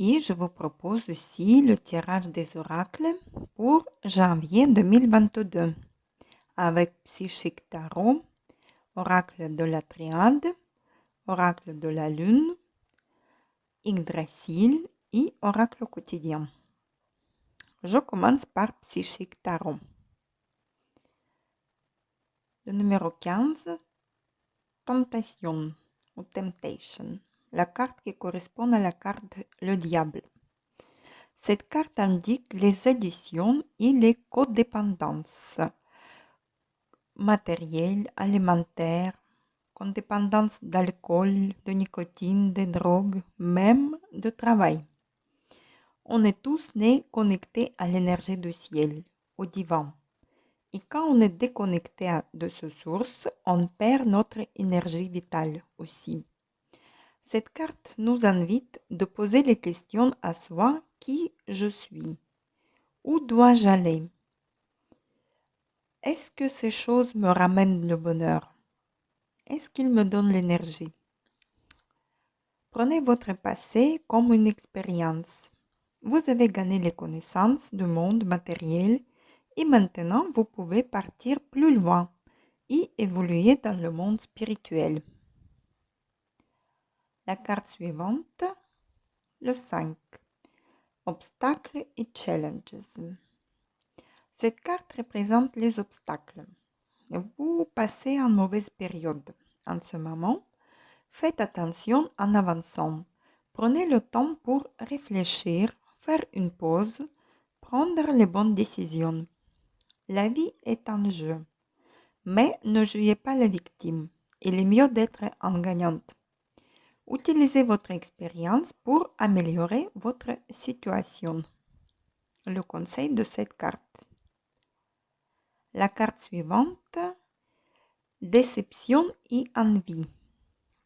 Et je vous propose aussi le tirage des oracles pour janvier 2022 avec Psychique Tarot, oracle de la triade, oracle de la lune, Yggdrasil et oracle quotidien. Je commence par Psychique Tarot. Le numéro 15, Tentation ou Temptation, la carte qui correspond à la carte Le Diable. Cette carte indique les additions et les codépendances matérielles, alimentaires, codépendance d'alcool, de nicotine, de drogue, même de travail. On est tous nés connectés à l'énergie du ciel, au divin. Et quand on est déconnecté de ce source, on perd notre énergie vitale aussi. Cette carte nous invite de poser les questions à soi: qui je suis? Où dois-je aller? Est-ce que ces choses me ramènent le bonheur? Est-ce qu'ils me donnent l'énergie? Prenez votre passé comme une expérience. Vous avez gagné les connaissances du monde matériel et maintenant vous pouvez partir plus loin et évoluer dans le monde spirituel. La carte suivante, le 5. Obstacles et challenges. Cette carte représente les obstacles. Vous passez en mauvaise période en ce moment. Faites attention en avançant. Prenez le temps pour réfléchir, faire une pause, prendre les bonnes décisions. La vie est en jeu, mais ne jouez pas la victime. Il est mieux d'être en gagnante. Utilisez votre expérience pour améliorer votre situation. Le conseil de cette carte. La carte suivante, déception et envie,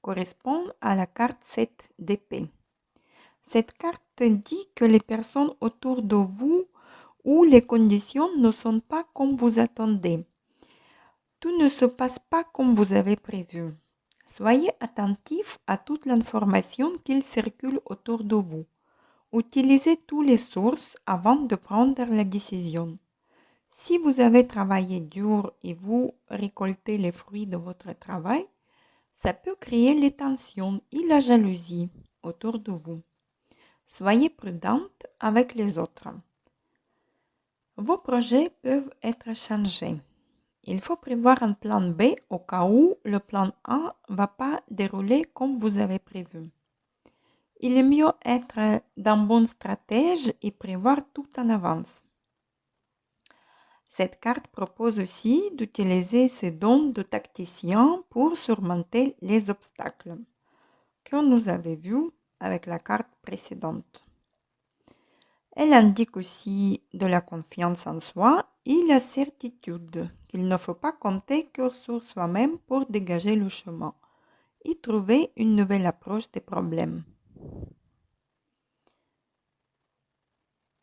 correspond à la carte 7 d'épée. Cette carte dit que les personnes autour de vous ou les conditions ne sont pas comme vous attendez. Tout ne se passe pas comme vous avez prévu. Soyez attentif à toute l'information qui circule autour de vous. Utilisez toutes les sources avant de prendre la décision. Si vous avez travaillé dur et vous récoltez les fruits de votre travail, ça peut créer les tensions et la jalousie autour de vous. Soyez prudente avec les autres. Vos projets peuvent être changés. Il faut prévoir un plan B au cas où le plan A ne va pas dérouler comme vous avez prévu. Il est mieux être d'un bon stratège et prévoir tout en avance. Cette carte propose aussi d'utiliser ses dons de tacticien pour surmonter les obstacles que nous avions vus avec la carte précédente. Elle indique aussi de la confiance en soi et la certitude qu'il ne faut pas compter que sur soi-même pour dégager le chemin et trouver une nouvelle approche des problèmes.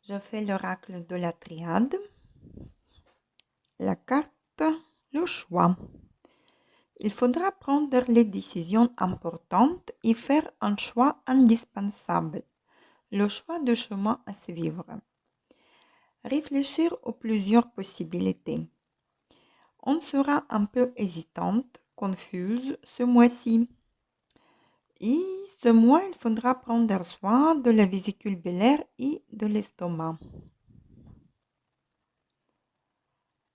Je fais l'oracle de la triade. La carte, le choix. Il faudra prendre les décisions importantes et faire un choix indispensable, le choix de chemin à suivre. Réfléchir aux plusieurs possibilités. On sera un peu hésitante, confuse ce mois-ci. Et ce mois, il faudra prendre soin de la vésicule biliaire et de l'estomac.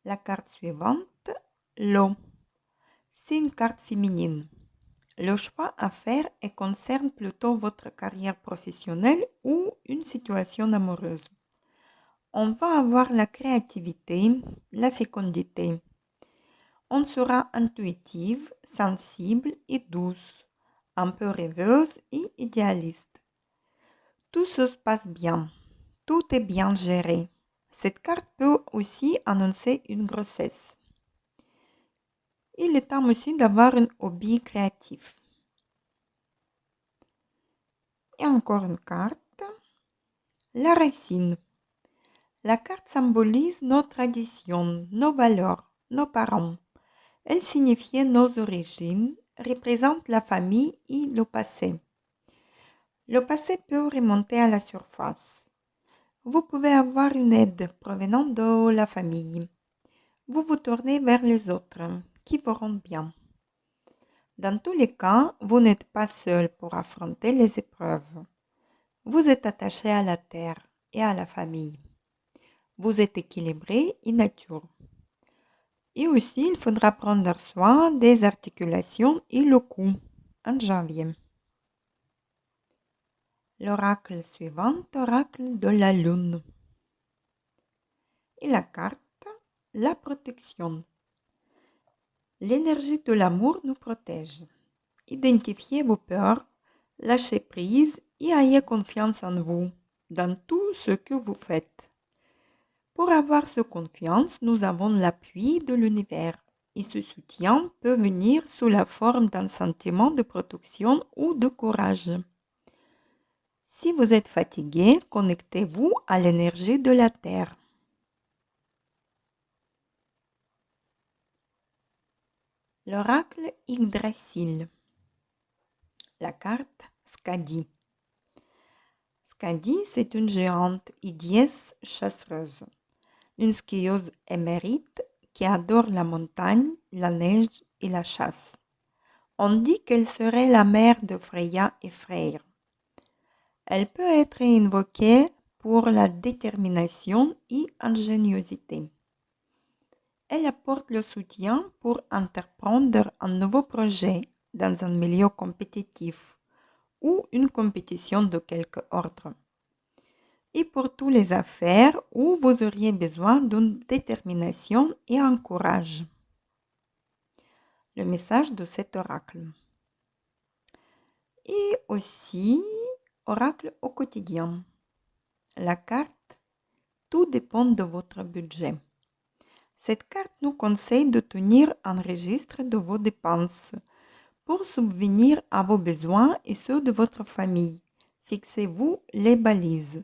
La carte suivante, l'eau. C'est une carte féminine. Le choix à faire concerne plutôt votre carrière professionnelle ou une situation amoureuse. On va avoir la créativité, la fécondité. On sera intuitive, sensible et douce, un peu rêveuse et idéaliste. Tout se passe bien, tout est bien géré. Cette carte peut aussi annoncer une grossesse. Il est temps aussi d'avoir un hobby créatif. Et encore une carte, la racine. La carte symbolise nos traditions, nos valeurs, nos parents. Elle signifie nos origines, représente la famille et le passé. Le passé peut remonter à la surface. Vous pouvez avoir une aide provenant de la famille. Vous vous tournez vers les autres qui vous rendent bien. Dans tous les cas, vous n'êtes pas seul pour affronter les épreuves. Vous êtes attaché à la terre et à la famille. Vous êtes équilibré et nature. Et aussi, il faudra prendre soin des articulations et le cou en janvier. L'oracle suivant, oracle de la lune. Et la carte, la protection. L'énergie de l'amour nous protège. Identifiez vos peurs, lâchez prise et ayez confiance en vous, dans tout ce que vous faites. Pour avoir cette confiance, nous avons l'appui de l'univers et ce soutien peut venir sous la forme d'un sentiment de protection ou de courage. Si vous êtes fatigué, connectez-vous à l'énergie de la Terre. L'oracle Yggdrasil. La carte Skadi. Skadi, c'est une géante et déesse chasseuse, une skieuse émérite qui adore la montagne, la neige et la chasse. On dit qu'elle serait la mère de Freya et Freyr. Elle peut être invoquée pour la détermination et ingéniosité. Elle apporte le soutien pour entreprendre un nouveau projet dans un milieu compétitif ou une compétition de quelque ordre. Et pour toutes les affaires où vous auriez besoin d'une détermination et un courage. Le message de cet oracle. Et aussi, oracle au quotidien. La carte, tout dépend de votre budget. Cette carte nous conseille de tenir un registre de vos dépenses pour subvenir à vos besoins et ceux de votre famille. Fixez-vous les balises.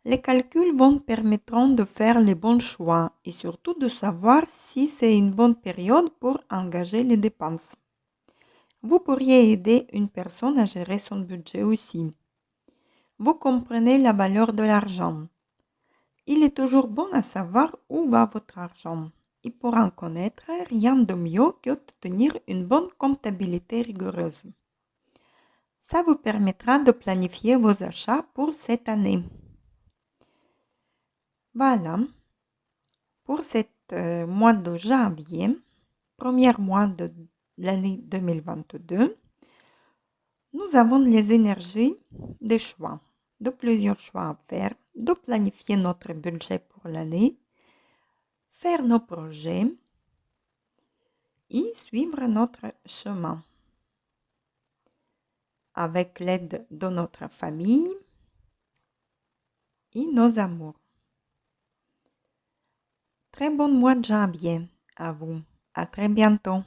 Les calculs vous permettront de faire les bons choix et surtout de savoir si c'est une bonne période pour engager les dépenses. Vous pourriez aider une personne à gérer son budget aussi. Vous comprenez la valeur de l'argent. Il est toujours bon à savoir où va votre argent. Et pour en connaître, rien de mieux que de tenir une bonne comptabilité rigoureuse. Ça vous permettra de planifier vos achats pour cette année. Voilà, pour ce mois de janvier, premier mois de l'année 2022, nous avons les énergies des choix, de plusieurs choix à faire, de planifier notre budget pour l'année, faire nos projets et suivre notre chemin avec l'aide de notre famille et nos amours. Très bon mois de janvier à vous. À très bientôt.